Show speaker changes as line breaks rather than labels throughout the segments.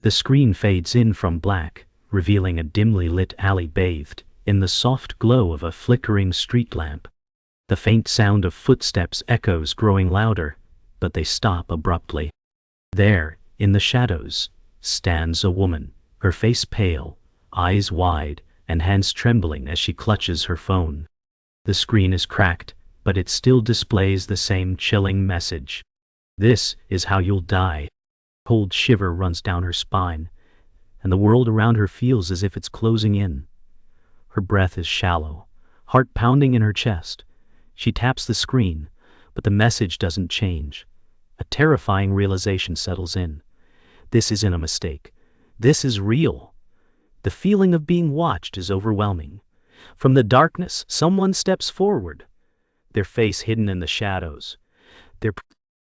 The screen fades in from black, revealing a dimly lit alley bathed in the soft glow of a flickering street lamp. The faint sound of footsteps echoes, growing louder, but they stop abruptly. There, in the shadows, stands a woman, her face pale, eyes wide, and hands trembling as she clutches her phone. The screen is cracked, but it still displays the same chilling message. "This is how you'll die." A cold shiver runs down her spine, and the world around her feels as if it's closing in. Her breath is shallow, heart pounding in her chest. She taps the screen, but the message doesn't change. A terrifying realization settles in. This isn't a mistake. This is real. The feeling of being watched is overwhelming. From the darkness, someone steps forward, their face hidden in the shadows.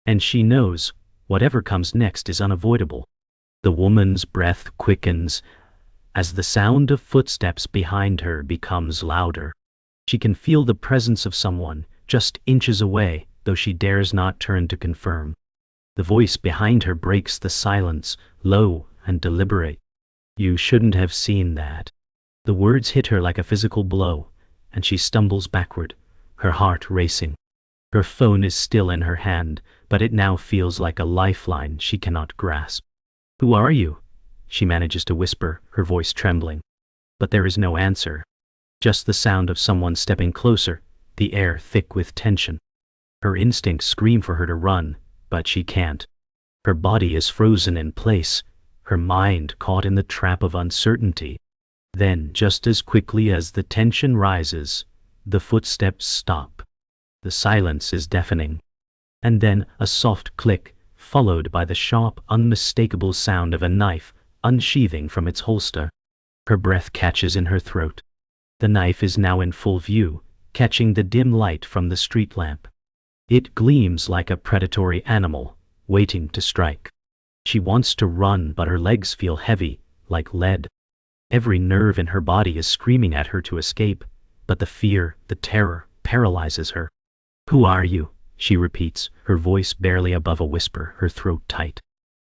And she knows whatever comes next is unavoidable. The woman's breath quickens as the sound of footsteps behind her becomes louder. She can feel the presence of someone just inches away, though she dares not turn to confirm. The voice behind her breaks the silence, low and deliberate. "You shouldn't have seen that." The words hit her like a physical blow, and she stumbles backward, her heart racing. Her phone is still in her hand, but it now feels like a lifeline she cannot grasp. "Who are you?" she manages to whisper, her voice trembling. But there is no answer. Just the sound of someone stepping closer, the air thick with tension. Her instincts scream for her to run, but she can't. Her body is frozen in place, her mind caught in the trap of uncertainty. Then, just as quickly as the tension rises, the footsteps stop. The silence is deafening. And then a soft click, followed by the sharp, unmistakable sound of a knife unsheathing from its holster. Her breath catches in her throat. The knife is now in full view, catching the dim light from the street lamp. It gleams like a predatory animal, waiting to strike. She wants to run, but her legs feel heavy, like lead. Every nerve in her body is screaming at her to escape, but the fear, the terror, paralyzes her. "Who are you?" she repeats, her voice barely above a whisper, her throat tight.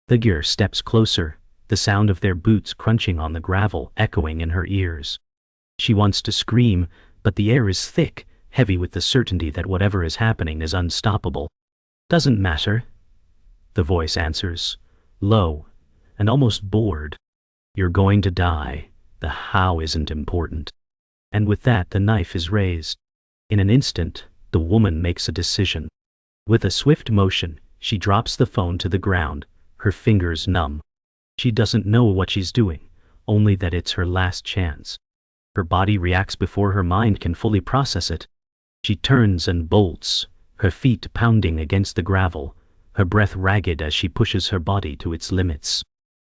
The gear steps closer, the sound of their boots crunching on the gravel echoing in her ears. She wants to scream, but the air is thick, heavy with the certainty that whatever is happening is unstoppable. "Doesn't matter," the voice answers, low and almost bored. "You're going to die. The how isn't important." And with that, the knife is raised. In an instant, the woman makes a decision. With a swift motion, she drops the phone to the ground, her fingers numb. She doesn't know what she's doing, only that it's her last chance. Her body reacts before her mind can fully process it. She turns and bolts, her feet pounding against the gravel, her breath ragged as she pushes her body to its limits.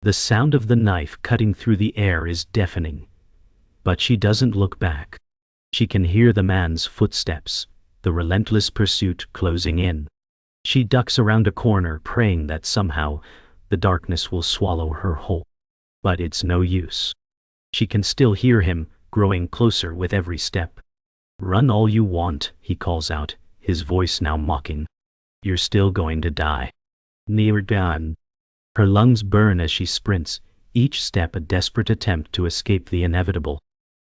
The sound of the knife cutting through the air is deafening. But she doesn't look back. She can hear the man's footsteps, the relentless pursuit closing in. She ducks around a corner, praying that somehow the darkness will swallow her whole. But it's no use. She can still hear him, growing closer with every step. "Run all you want," he calls out, his voice now mocking. "You're still going to die." Near done. Her lungs burn as she sprints, each step a desperate attempt to escape the inevitable.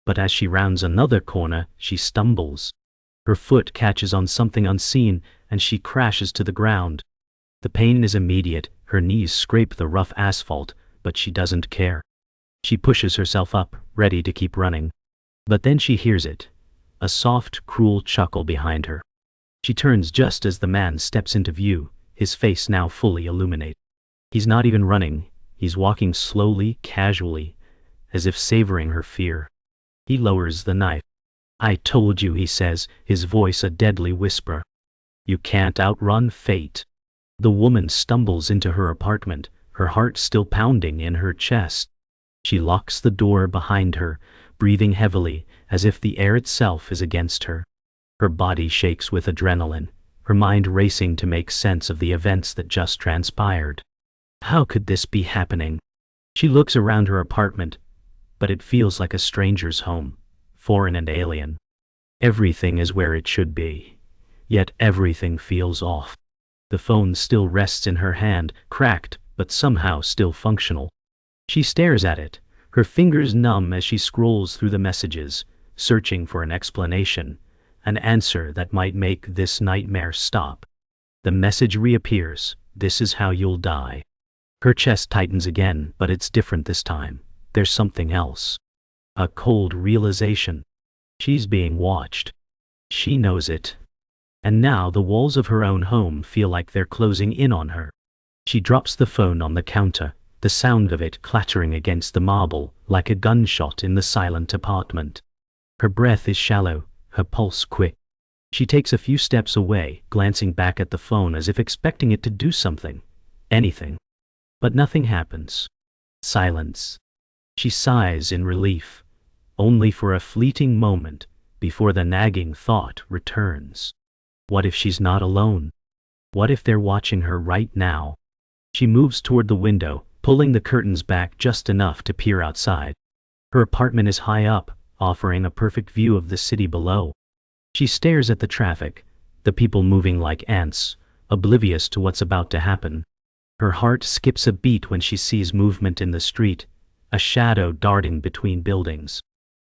But as she rounds another corner, she stumbles. Her foot catches on something unseen, and she crashes to the ground. The pain is immediate, her knees scrape the rough asphalt, but she doesn't care. She pushes herself up, ready to keep running. But then she hears it, a soft, cruel chuckle behind her. She turns just as the man steps into view, his face now fully illuminated. He's not even running, he's walking slowly, casually, as if savoring her fear. He lowers the knife. "I told you," he says, his voice a deadly whisper. "You can't outrun fate." The woman stumbles into her apartment, her heart still pounding in her chest. She locks the door behind her, breathing heavily, as if the air itself is against her. Her body shakes with adrenaline, her mind racing to make sense of the events that just transpired. How could this be happening? She looks around her apartment, but it feels like a stranger's home, foreign and alien. Everything is where it should be, yet everything feels off. The phone still rests in her hand, cracked, but somehow still functional. She stares at it, her fingers numb as she scrolls through the messages, searching for an explanation, an answer that might make this nightmare stop. The message reappears, "This is how you'll die." Her chest tightens again, but it's different this time. There's something else. A cold realization. She's being watched. She knows it. And now the walls of her own home feel like they're closing in on her. She drops the phone on the counter, the sound of it clattering against the marble like a gunshot in the silent apartment. Her breath is shallow, her pulse quick. She takes a few steps away, glancing back at the phone as if expecting it to do something. Anything. But nothing happens. Silence. She sighs in relief, only for a fleeting moment, before the nagging thought returns. What if she's not alone? What if they're watching her right now? She moves toward the window, pulling the curtains back just enough to peer outside. Her apartment is high up, offering a perfect view of the city below. She stares at the traffic, the people moving like ants, oblivious to what's about to happen. Her heart skips a beat when she sees movement in the street, a shadow darting between buildings.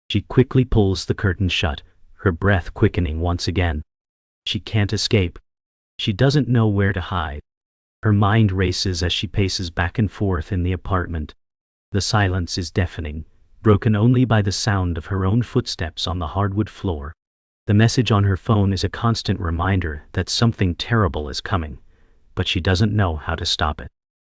She quickly pulls the curtain shut, her breath quickening once again. She can't escape. She doesn't know where to hide. Her mind races as she paces back and forth in the apartment. The silence is deafening, broken only by the sound of her own footsteps on the hardwood floor. The message on her phone is a constant reminder that something terrible is coming, but she doesn't know how to stop it.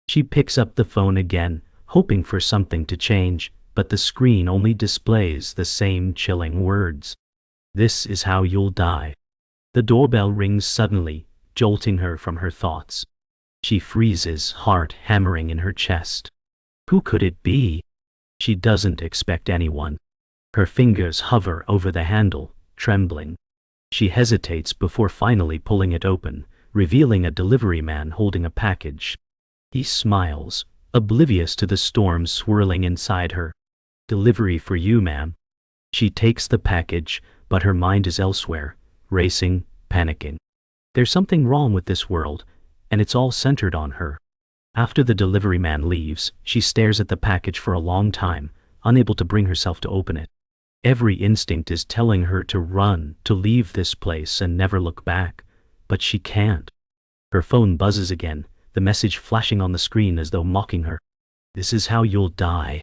She picks up the phone again, hoping for something to change, but the screen only displays the same chilling words. "This is how you'll die." The doorbell rings suddenly, jolting her from her thoughts. She freezes, heart hammering in her chest. Who could it be? She doesn't expect anyone. Her fingers hover over the handle, trembling. She hesitates before finally pulling it open, revealing a delivery man holding a package. He smiles, oblivious to the storm swirling inside her. "Delivery for you, ma'am." She takes the package, but her mind is elsewhere, racing, panicking. There's something wrong with this world, and it's all centered on her. After the delivery man leaves, she stares at the package for a long time, unable to bring herself to open it. Every instinct is telling her to run, to leave this place and never look back, but she can't. Her phone buzzes again, the message flashing on the screen as though mocking her. "This is how you'll die."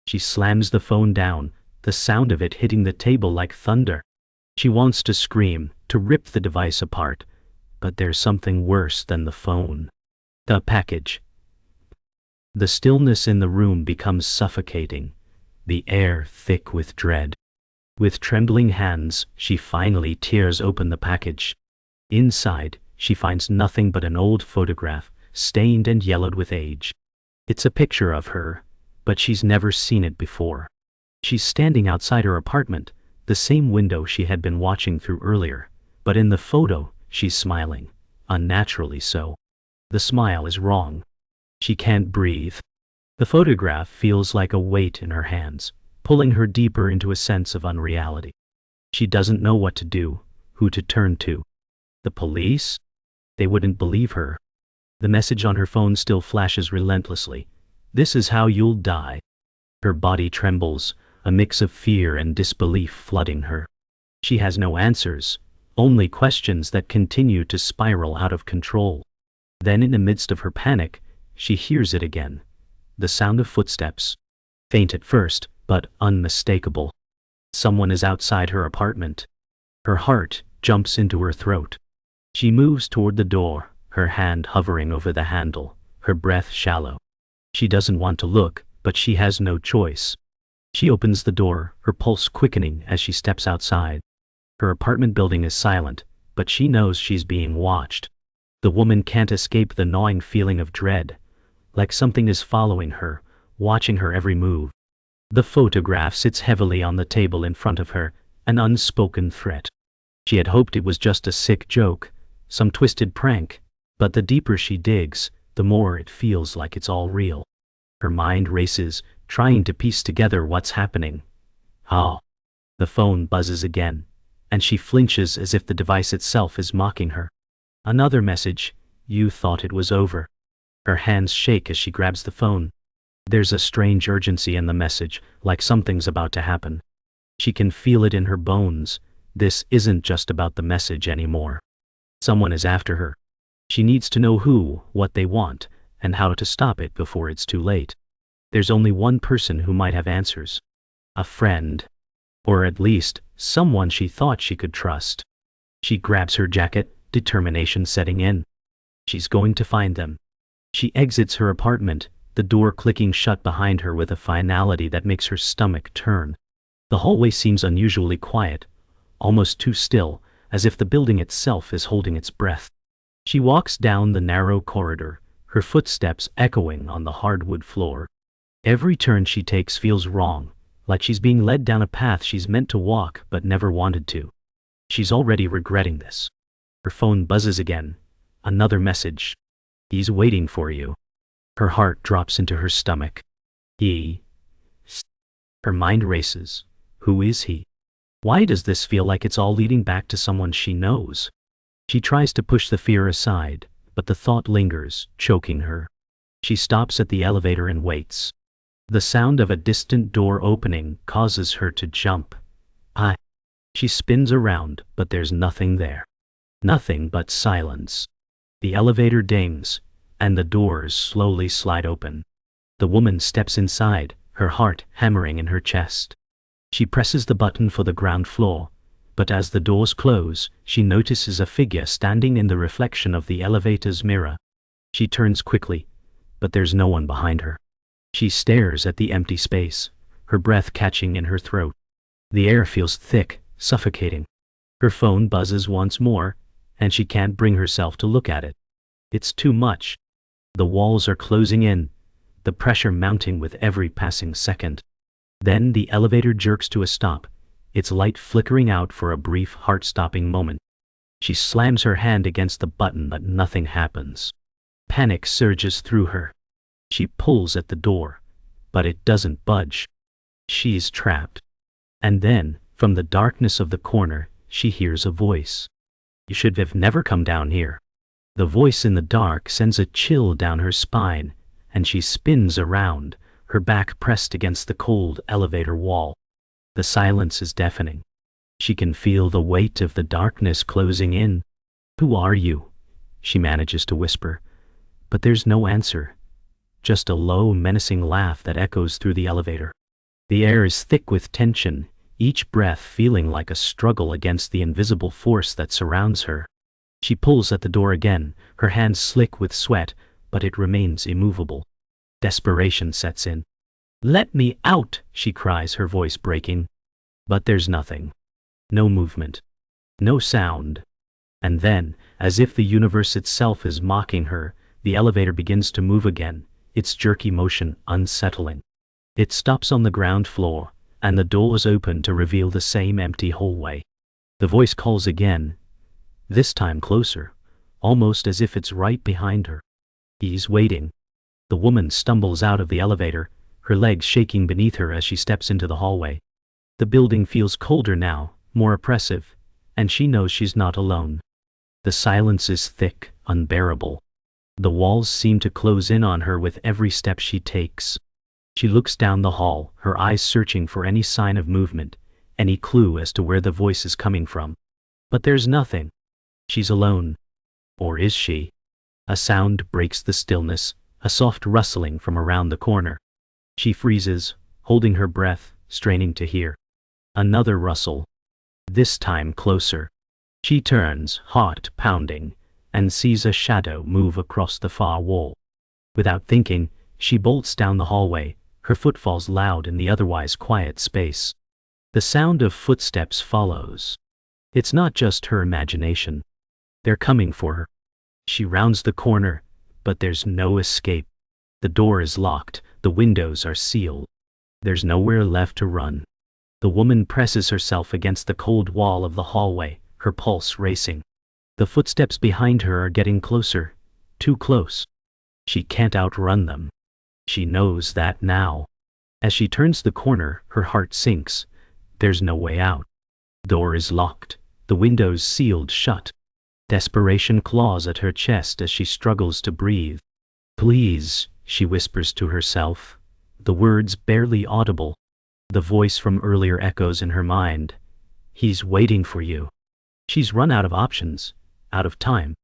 She slams the phone down, the sound of it hitting the table like thunder. She wants to scream, to rip the device apart, but there's something worse than the phone. The package. The stillness in the room becomes suffocating, the air thick with dread. With trembling hands, she finally tears open the package. Inside, she finds nothing but an old photograph, stained and yellowed with age. It's a picture of her, but she's never seen it before. She's standing outside her apartment, the same window she had been watching through earlier, but in the photo, she's smiling, unnaturally so. The smile is wrong. She can't breathe. The photograph feels like a weight in her hands, pulling her deeper into a sense of unreality. She doesn't know what to do, who to turn to. The police? They wouldn't believe her. The message on her phone still flashes relentlessly. "This is how you'll die." Her body trembles, a mix of fear and disbelief flooding her. She has no answers, only questions that continue to spiral out of control. Then in the midst of her panic, she hears it again. The sound of footsteps. Faint at first, but unmistakable. Someone is outside her apartment. Her heart jumps into her throat. She moves toward the door, her hand hovering over the handle, her breath shallow. She doesn't want to look, but she has no choice. She opens the door, her pulse quickening as she steps outside. Her apartment building is silent, but she knows she's being watched. The woman can't escape the gnawing feeling of dread, like something is following her, watching her every move. The photograph sits heavily on the table in front of her, an unspoken threat. She had hoped it was just a sick joke, some twisted prank, but the deeper she digs, the more it feels like it's all real. Her mind races, trying to piece together what's happening. Oh. The phone buzzes again, and she flinches as if the device itself is mocking her. Another message. "You thought it was over." Her hands shake as she grabs the phone. There's a strange urgency in the message, like something's about to happen. She can feel it in her bones. This isn't just about the message anymore. Someone is after her. She needs to know who, what they want, and how to stop it before it's too late. There's only one person who might have answers. A friend. Or at least, someone she thought she could trust. She grabs her jacket, determination setting in. She's going to find them. She exits her apartment, the door clicking shut behind her with a finality that makes her stomach turn. The hallway seems unusually quiet, almost too still, as if the building itself is holding its breath. She walks down the narrow corridor, her footsteps echoing on the hardwood floor. Every turn she takes feels wrong, like she's being led down a path she's meant to walk but never wanted to. She's already regretting this. Her phone buzzes again. Another message. He's waiting for you. Her heart drops into her stomach. Her mind races. Who is he? Why does this feel like it's all leading back to someone she knows? She tries to push the fear aside, but the thought lingers, choking her. She stops at the elevator and waits. The sound of a distant door opening causes her to jump. She spins around, but there's nothing there. Nothing but silence. The elevator dings, and the doors slowly slide open. The woman steps inside, her heart hammering in her chest. She presses the button for the ground floor, but as the doors close, she notices a figure standing in the reflection of the elevator's mirror. She turns quickly, but there's no one behind her. She stares at the empty space, her breath catching in her throat. The air feels thick, suffocating. Her phone buzzes once more, and she can't bring herself to look at it. It's too much. The walls are closing in, the pressure mounting with every passing second. Then the elevator jerks to a stop, its light flickering out for a brief heart-stopping moment. She slams her hand against the button but nothing happens. Panic surges through her. She pulls at the door, but it doesn't budge. She's trapped. And then, from the darkness of the corner, she hears a voice. You should have never come down here. The voice in the dark sends a chill down her spine, and she spins around, her back pressed against the cold elevator wall. The silence is deafening. She can feel the weight of the darkness closing in. Who are you? She manages to whisper. But there's no answer. Just a low, menacing laugh that echoes through the elevator. The air is thick with tension, each breath feeling like a struggle against the invisible force that surrounds her. She pulls at the door again, her hands slick with sweat, but it remains immovable. Desperation sets in. "Let me out!" she cries, her voice breaking. But there's nothing. No movement. No sound. And then, as if the universe itself is mocking her, the elevator begins to move again, its jerky motion unsettling. It stops on the ground floor, and the doors open to reveal the same empty hallway. The voice calls again, this time closer, almost as if it's right behind her. He's waiting. The woman stumbles out of the elevator, her legs shaking beneath her as she steps into the hallway. The building feels colder now, more oppressive, and she knows she's not alone. The silence is thick, unbearable. The walls seem to close in on her with every step she takes. She looks down the hall, her eyes searching for any sign of movement, any clue as to where the voice is coming from. But there's nothing. She's alone. Or is she? A sound breaks the stillness, a soft rustling from around the corner. She freezes, holding her breath, straining to hear. Another rustle. This time closer. She turns, heart pounding, and sees a shadow move across the far wall. Without thinking, she bolts down the hallway, her footfalls loud in the otherwise quiet space. The sound of footsteps follows. It's not just her imagination. They're coming for her. She rounds the corner, but there's no escape. The door is locked, the windows are sealed. There's nowhere left to run. The woman presses herself against the cold wall of the hallway, her pulse racing. The footsteps behind her are getting closer, too close. She can't outrun them. She knows that now. As she turns the corner, her heart sinks. There's no way out. The door is locked, the windows sealed shut. Desperation claws at her chest as she struggles to breathe. Please, she whispers to herself, The words barely audible. The voice from earlier echoes in her mind. He's waiting for you. She's run out of options, out of time.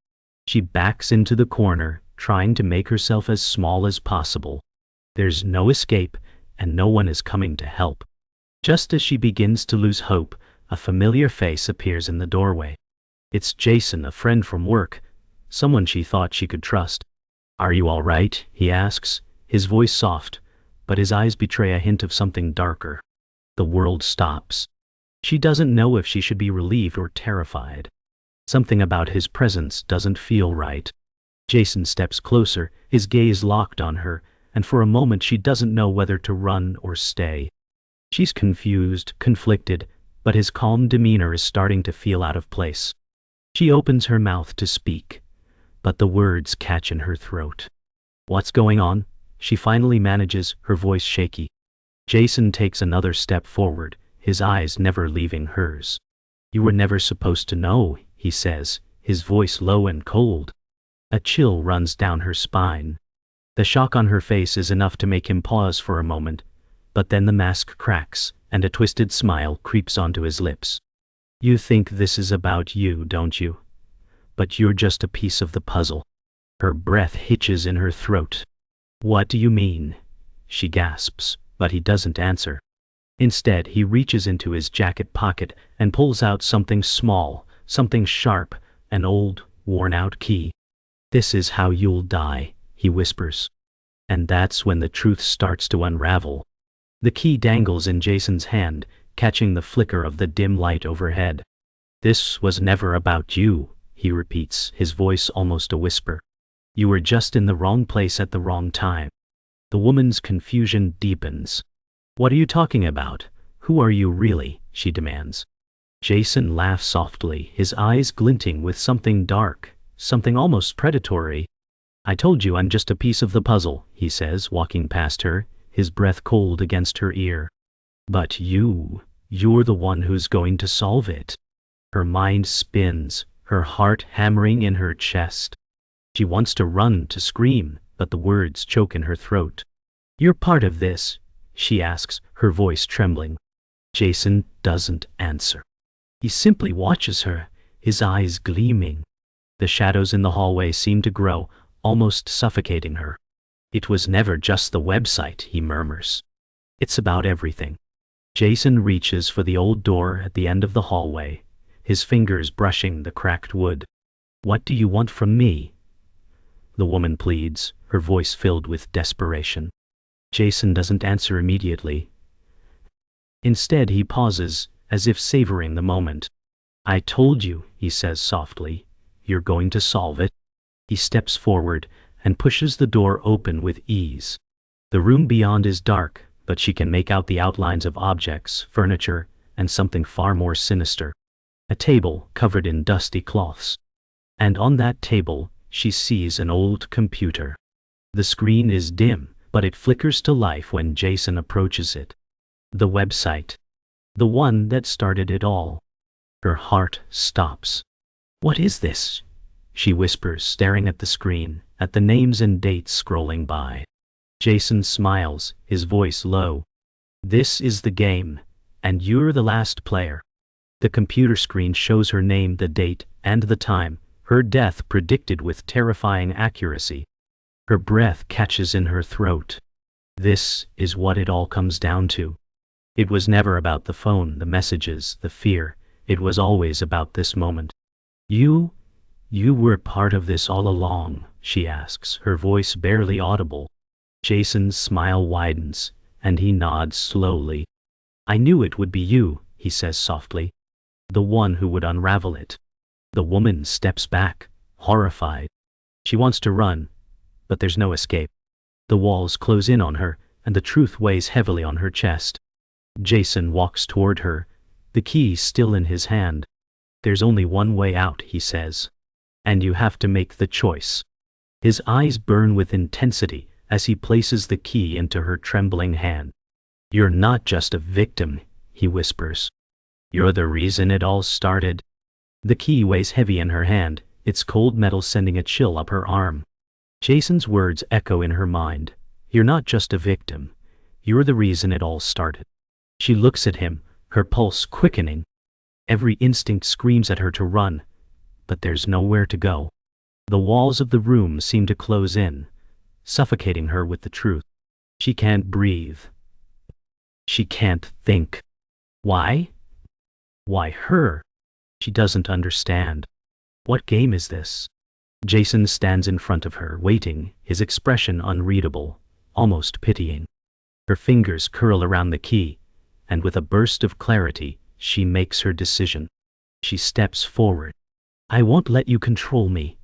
She backs into the corner, trying to make herself as small as possible. There's no escape, and no one is coming to help. Just as she begins to lose hope, a familiar face appears in the doorway. It's Jason, a friend from work, someone she thought she could trust. "Are you all right?" he asks, his voice soft, but his eyes betray a hint of something darker. The world stops. She doesn't know if she should be relieved or terrified. Something about his presence doesn't feel right. Jason steps closer, his gaze locked on her, and for a moment she doesn't know whether to run or stay. She's confused, conflicted, but his calm demeanor is starting to feel out of place. She opens her mouth to speak, but the words catch in her throat. "What's going on?" she finally manages, her voice shaky. Jason takes another step forward, his eyes never leaving hers. "You were never supposed to know," he says, his voice low and cold. A chill runs down her spine. The shock on her face is enough to make him pause for a moment, but then the mask cracks, and a twisted smile creeps onto his lips. "You think this is about you, don't you? But you're just a piece of the puzzle." Her breath hitches in her throat. "What do you mean?" she gasps, but he doesn't answer. Instead, he reaches into his jacket pocket and pulls out something small, something sharp, an old, worn-out key. "This is how you'll die," he whispers. And that's when the truth starts to unravel. The key dangles in Jason's hand, catching the flicker of the dim light overhead. "This was never about you," he repeats, his voice almost a whisper. "You were just in the wrong place at the wrong time." The woman's confusion deepens. "What are you talking about? Who are you really?" she demands. Jason laughs softly, his eyes glinting with something dark, something almost predatory. "I told you I'm just a piece of the puzzle," he says, walking past her, his breath cold against her ear. "But you're the one who's going to solve it." Her mind spins, her heart hammering in her chest. She wants to run, to scream, but the words choke in her throat. "You're part of this?" she asks, her voice trembling. Jason doesn't answer. He simply watches her, his eyes gleaming. The shadows in the hallway seem to grow, almost suffocating her. "It was never just the website," he murmurs. "It's about everything." Jason reaches for the old door at the end of the hallway, his fingers brushing the cracked wood. "What do you want from me?" the woman pleads, her voice filled with desperation. Jason doesn't answer immediately. Instead, he pauses, as if savoring the moment. "I told you," he says softly, "you're going to solve it." He steps forward and pushes the door open with ease. The room beyond is dark, but she can make out the outlines of objects, furniture, and something far more sinister. A table covered in dusty cloths. And on that table, she sees an old computer. The screen is dim, but it flickers to life when Jason approaches it. The website. The one that started it all. Her heart stops. "What is this?" she whispers, staring at the screen, at the names and dates scrolling by. Jason smiles, his voice low. "This is the game, and you're the last player." The computer screen shows her name, the date, and the time, her death predicted with terrifying accuracy. Her breath catches in her throat. This is what it all comes down to. It was never about the phone, the messages, the fear. It was always about this moment. You were part of this all along," she asks, her voice barely audible. Jason's smile widens, and he nods slowly. "I knew it would be you," he says softly. "The one who would unravel it." The woman steps back, horrified. She wants to run, but there's no escape. The walls close in on her, and the truth weighs heavily on her chest. Jason walks toward her, the key still in his hand. "There's only one way out," he says. "And you have to make the choice." His eyes burn with intensity as he places the key into her trembling hand. "You're not just a victim," he whispers. "You're the reason it all started." The key weighs heavy in her hand, its cold metal sending a chill up her arm. Jason's words echo in her mind. "You're not just a victim. You're the reason it all started. She looks at him, her pulse quickening. Every instinct screams at her to run, but there's nowhere to go. The walls of the room seem to close in, suffocating her with the truth. She can't breathe. She can't think. Why? Why her? She doesn't understand. What game is this? Jason stands in front of her, waiting, his expression unreadable, almost pitying. Her fingers curl around the key, and with a burst of clarity, she makes her decision. She steps forward. I won't let you control me,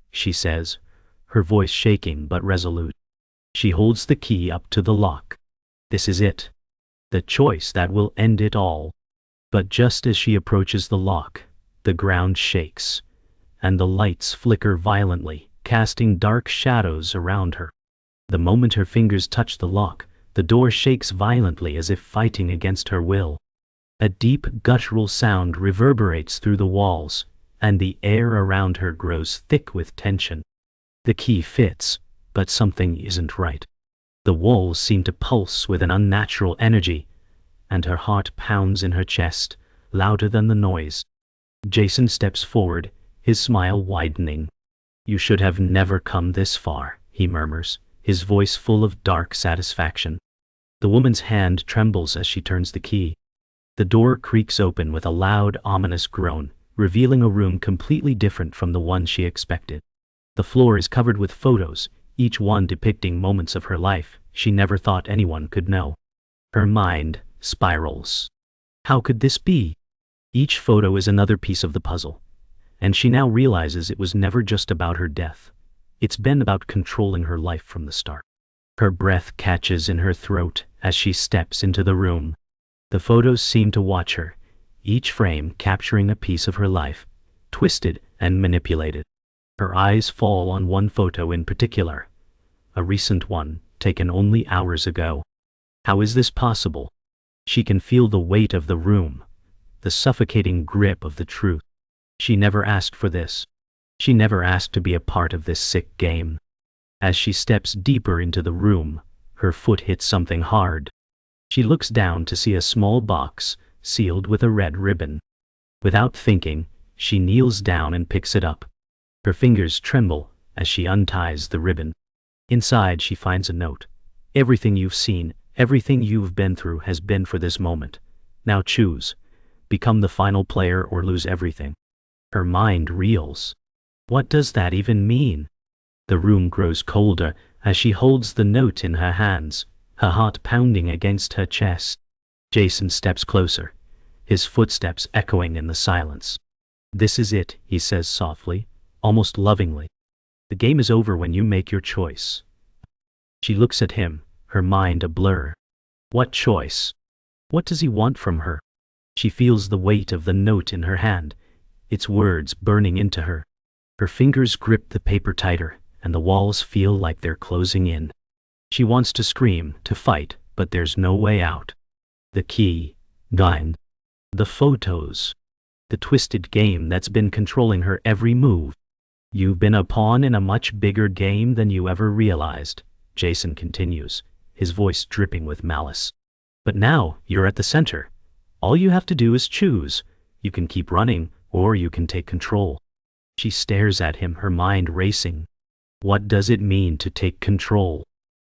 she says, her voice shaking but resolute. She holds the key up to the lock. This is it. The choice that will end it all. But just as she approaches the lock, the ground shakes, and the lights flicker violently, casting dark shadows around her. The moment her fingers touch the lock, the door shakes violently as if fighting against her will. A deep guttural sound reverberates through the walls, and the air around her grows thick with tension. The key fits, but something isn't right. The walls seem to pulse with an unnatural energy, and her heart pounds in her chest, louder than the noise. Jason steps forward, his smile widening. You should have never come this far, he murmurs, his voice full of dark satisfaction. The woman's hand trembles as she turns the key. The door creaks open with a loud, ominous groan, revealing a room completely different from the one she expected. The floor is covered with photos, each one depicting moments of her life she never thought anyone could know. Her mind spirals. How could this be? Each photo is another piece of the puzzle, and she now realizes it was never just about her death. It's been about controlling her life from the start. Her breath catches in her throat as she steps into the room. The photos seem to watch her, each frame capturing a piece of her life, twisted and manipulated. Her eyes fall on one photo in particular, a recent one taken only hours ago. How is this possible? She can feel the weight of the room, the suffocating grip of the truth. She never asked for this. She never asked to be a part of this sick game. As she steps deeper into the room, her foot hits something hard. She looks down to see a small box, sealed with a red ribbon. Without thinking, she kneels down and picks it up. Her fingers tremble as she unties the ribbon. Inside she finds a note. Everything you've seen, everything you've been through has been for this moment. Now choose. Become the final player or lose everything. Her mind reels. What does that even mean? The room grows colder as she holds the note in her hands, her heart pounding against her chest. Jason steps closer, his footsteps echoing in the silence. This is it, he says softly, almost lovingly. The game is over when you make your choice. She looks at him, her mind a blur. What choice? What does he want from her? She feels the weight of the note in her hand, its words burning into her. Her fingers grip the paper tighter, and the walls feel like they're closing in. She wants to scream, to fight, but there's no way out. The key, gone. The photos. The twisted game that's been controlling her every move. You've been a pawn in a much bigger game than you ever realized, Jason continues, his voice dripping with malice. But now, you're at the center. All you have to do is choose. You can keep running, or you can take control. She stares at him, her mind racing. What does it mean to take control?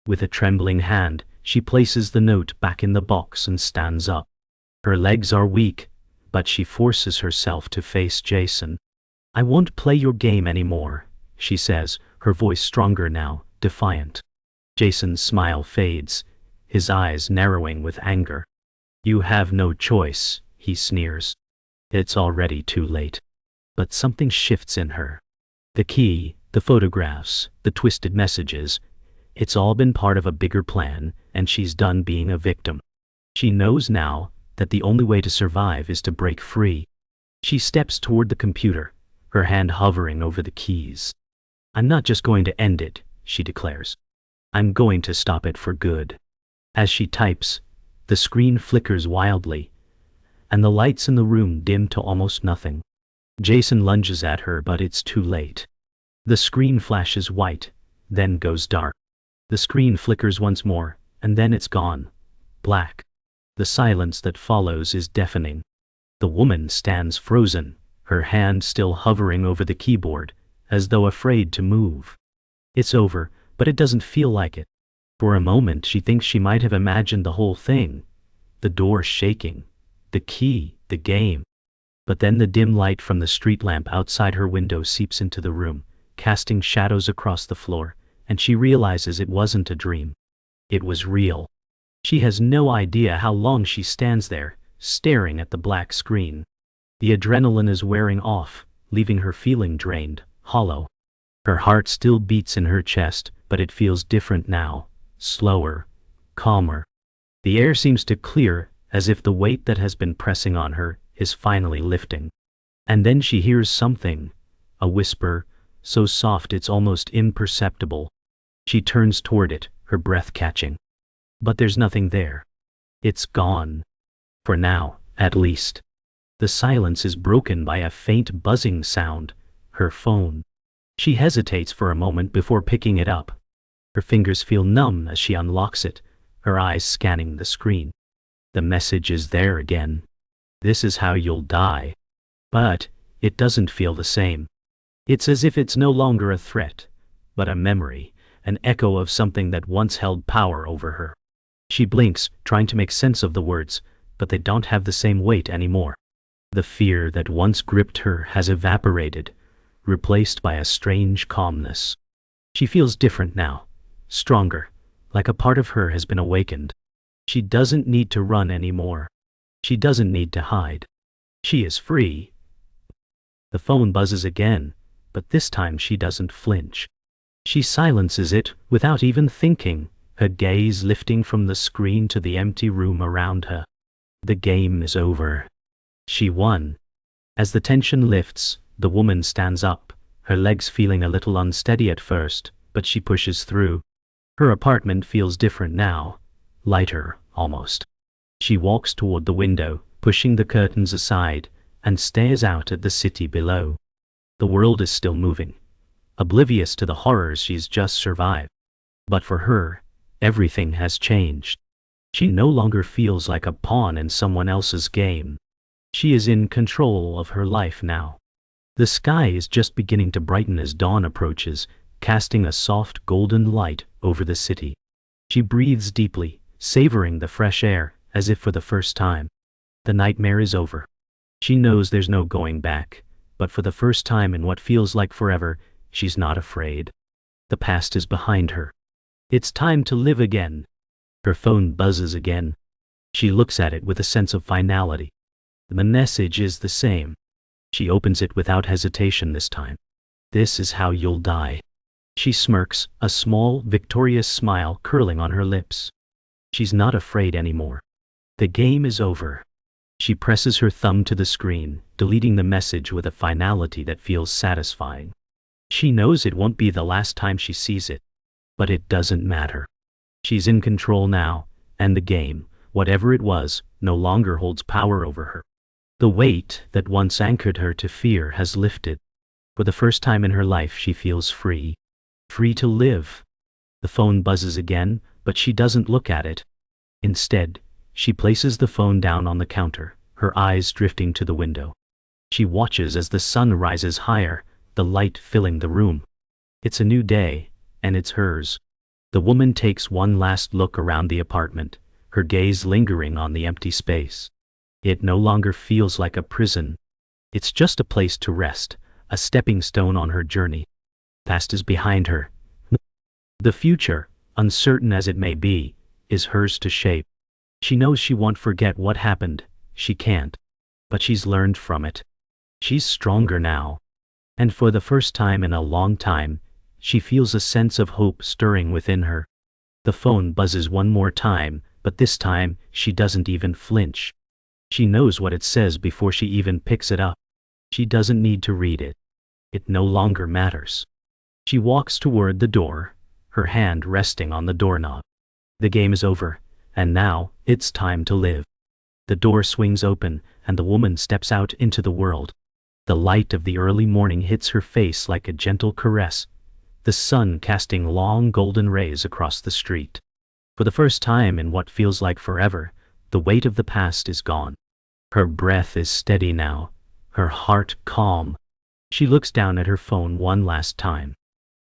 With a trembling hand, she places the note back in the box and stands up. Her legs are weak, but she forces herself to face Jason. I won't play your game anymore, she says, her voice stronger now, defiant. Jason's smile fades, his eyes narrowing with anger. You have no choice, he sneers. It's already too late. But something shifts in her. The key, the photographs, the twisted messages, it's all been part of a bigger plan, and she's done being a victim. She knows now that the only way to survive is to break free. She steps toward the computer, her hand hovering over the keys. I'm not just going to end it, she declares. I'm going to stop it for good. As she types, the screen flickers wildly, and the lights in the room dim to almost nothing. Jason lunges at her, but it's too late. The screen flashes white, then goes dark. The screen flickers once more, and then it's gone, black. The silence that follows is deafening. The woman stands frozen, her hand still hovering over the keyboard, as though afraid to move. It's over, but it doesn't feel like it. For a moment she thinks she might have imagined the whole thing. The door shaking, the key, the game. But then the dim light from the street lamp outside her window seeps into the room, casting shadows across the floor, and she realizes it wasn't a dream. It was real. She has no idea how long she stands there, staring at the black screen. The adrenaline is wearing off, leaving her feeling drained, hollow. Her heart still beats in her chest, but it feels different now, slower, calmer. The air seems to clear, as if the weight that has been pressing on her is finally lifting. And then she hears something, a whisper, so soft it's almost imperceptible. She turns toward it, her breath catching. But there's nothing there. It's gone. For now, at least. The silence is broken by a faint buzzing sound, her phone. She hesitates for a moment before picking it up. Her fingers feel numb as she unlocks it, her eyes scanning the screen. The message is there again. This is how you'll die. But it doesn't feel the same. It's as if it's no longer a threat, but a memory, an echo of something that once held power over her. She blinks, trying to make sense of the words, but they don't have the same weight anymore. The fear that once gripped her has evaporated, replaced by a strange calmness. She feels different now, stronger, like a part of her has been awakened. She doesn't need to run anymore. She doesn't need to hide. She is free. The phone buzzes again, but this time she doesn't flinch. She silences it without even thinking, her gaze lifting from the screen to the empty room around her. The game is over. She won. As the tension lifts, the woman stands up, her legs feeling a little unsteady at first, but she pushes through. Her apartment feels different now, lighter, almost. She walks toward the window, pushing the curtains aside, and stares out at the city below. The world is still moving, oblivious to the horrors she's just survived. But for her, everything has changed. She no longer feels like a pawn in someone else's game. She is in control of her life now. The sky is just beginning to brighten as dawn approaches, casting a soft golden light over the city. She breathes deeply, savoring the fresh air, as if for the first time. The nightmare is over. She knows there's no going back, but for the first time in what feels like forever, she's not afraid. The past is behind her. It's time to live again. Her phone buzzes again. She looks at it with a sense of finality. The message is the same. She opens it without hesitation this time. This is how you'll die. She smirks, a small, victorious smile curling on her lips. She's not afraid anymore. The game is over. She presses her thumb to the screen, deleting the message with a finality that feels satisfying. She knows it won't be the last time she sees it. But it doesn't matter. She's in control now, and the game, whatever it was, no longer holds power over her. The weight that once anchored her to fear has lifted. For the first time in her life she feels free. Free to live. The phone buzzes again, but she doesn't look at it. Instead, she places the phone down on the counter, her eyes drifting to the window. She watches as the sun rises higher, the light filling the room. It's a new day, and it's hers. The woman takes one last look around the apartment, her gaze lingering on the empty space. It no longer feels like a prison. It's just a place to rest, a stepping stone on her journey. Past is behind her. The future, uncertain as it may be, is hers to shape. She knows she won't forget what happened, she can't. But she's learned from it. She's stronger now. And for the first time in a long time, she feels a sense of hope stirring within her. The phone buzzes one more time, but this time, she doesn't even flinch. She knows what it says before she even picks it up. She doesn't need to read it. It no longer matters. She walks toward the door, her hand resting on the doorknob. The game is over, and now, it's time to live. The door swings open, and the woman steps out into the world. The light of the early morning hits her face like a gentle caress, the sun casting long golden rays across the street. For the first time in what feels like forever, the weight of the past is gone. Her breath is steady now, her heart calm. She looks down at her phone one last time.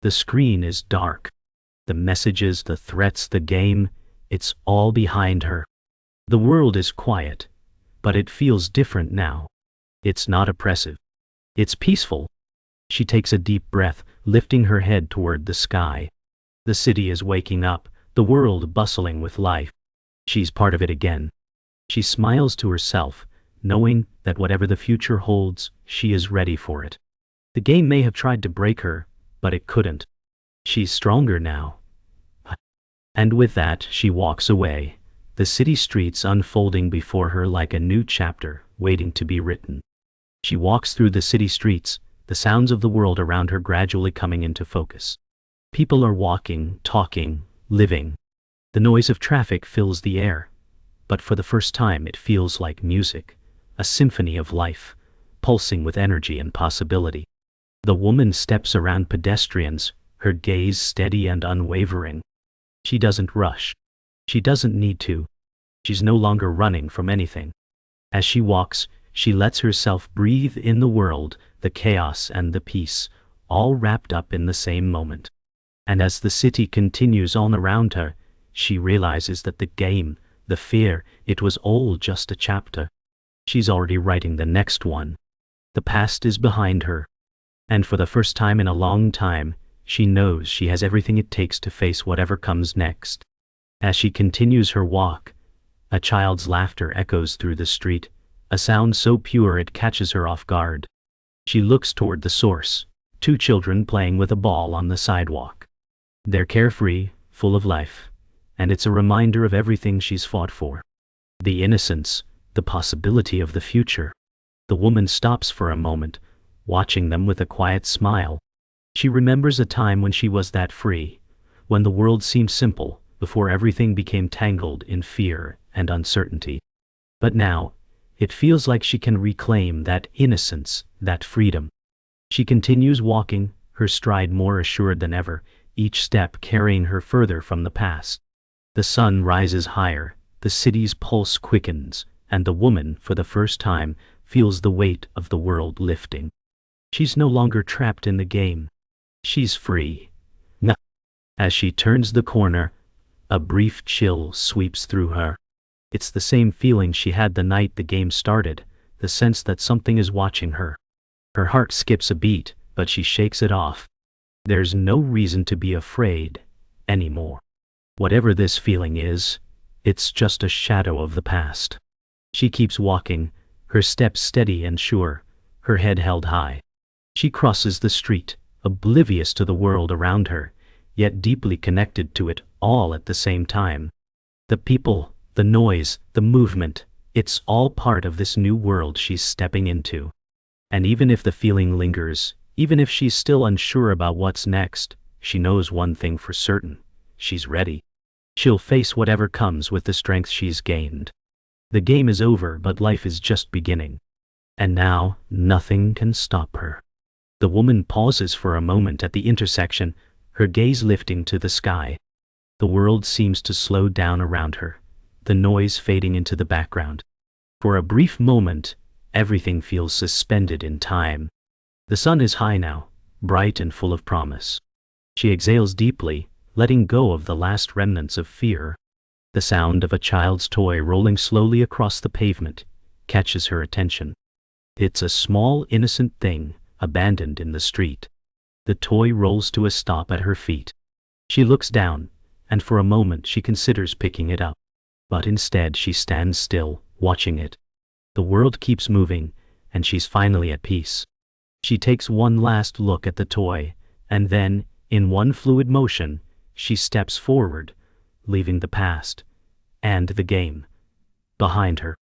The screen is dark. The messages, the threats, the game, it's all behind her. The world is quiet, but it feels different now. It's not oppressive. It's peaceful. She takes a deep breath, lifting her head toward the sky. The city is waking up, the world bustling with life. She's part of it again. She smiles to herself, knowing that whatever the future holds, she is ready for it. The game may have tried to break her, but it couldn't. She's stronger now. And with that, she walks away, the city streets unfolding before her like a new chapter waiting to be written. She walks through the city streets, the sounds of the world around her gradually coming into focus. People are walking, talking, living. The noise of traffic fills the air, but for the first time it feels like music, a symphony of life, pulsing with energy and possibility. The woman steps around pedestrians, her gaze steady and unwavering. She doesn't rush. She doesn't need to. She's no longer running from anything. As she walks, she lets herself breathe in the world, the chaos and the peace, all wrapped up in the same moment. And as the city continues on around her, she realizes that the game, the fear, it was all just a chapter. She's already writing the next one. The past is behind her. And for the first time in a long time, she knows she has everything it takes to face whatever comes next. As she continues her walk, a child's laughter echoes through the street, a sound so pure it catches her off guard. She looks toward the source, two children playing with a ball on the sidewalk. They're carefree, full of life, and it's a reminder of everything she's fought for. The innocence, the possibility of the future. The woman stops for a moment, watching them with a quiet smile. She remembers a time when she was that free, when the world seemed simple, before everything became tangled in fear and uncertainty. But now, it feels like she can reclaim that innocence, that freedom. She continues walking, her stride more assured than ever, each step carrying her further from the past. The sun rises higher, the city's pulse quickens, and the woman, for the first time, feels the weight of the world lifting. She's no longer trapped in the game. She's free. As she turns the corner, a brief chill sweeps through her. It's the same feeling she had the night the game started, the sense that something is watching her. Her heart skips a beat, but she shakes it off. There's no reason to be afraid anymore. Whatever this feeling is, it's just a shadow of the past. She keeps walking, her steps steady and sure, her head held high. She crosses the street, oblivious to the world around her, yet deeply connected to it all at the same time. The people, the noise, the movement, it's all part of this new world she's stepping into. And even if the feeling lingers, even if she's still unsure about what's next, she knows one thing for certain: she's ready. She'll face whatever comes with the strength she's gained. The game is over, but life is just beginning. And now, nothing can stop her. The woman pauses for a moment at the intersection, her gaze lifting to the sky. The world seems to slow down around her, the noise fading into the background. For a brief moment, everything feels suspended in time. The sun is high now, bright and full of promise. She exhales deeply, letting go of the last remnants of fear. The sound of a child's toy rolling slowly across the pavement catches her attention. It's a small, innocent thing, abandoned in the street. The toy rolls to a stop at her feet. She looks down, and for a moment she considers picking it up. But instead she stands still, watching it. The world keeps moving, and she's finally at peace. She takes one last look at the toy, and then, in one fluid motion, she steps forward, leaving the past and the game behind her.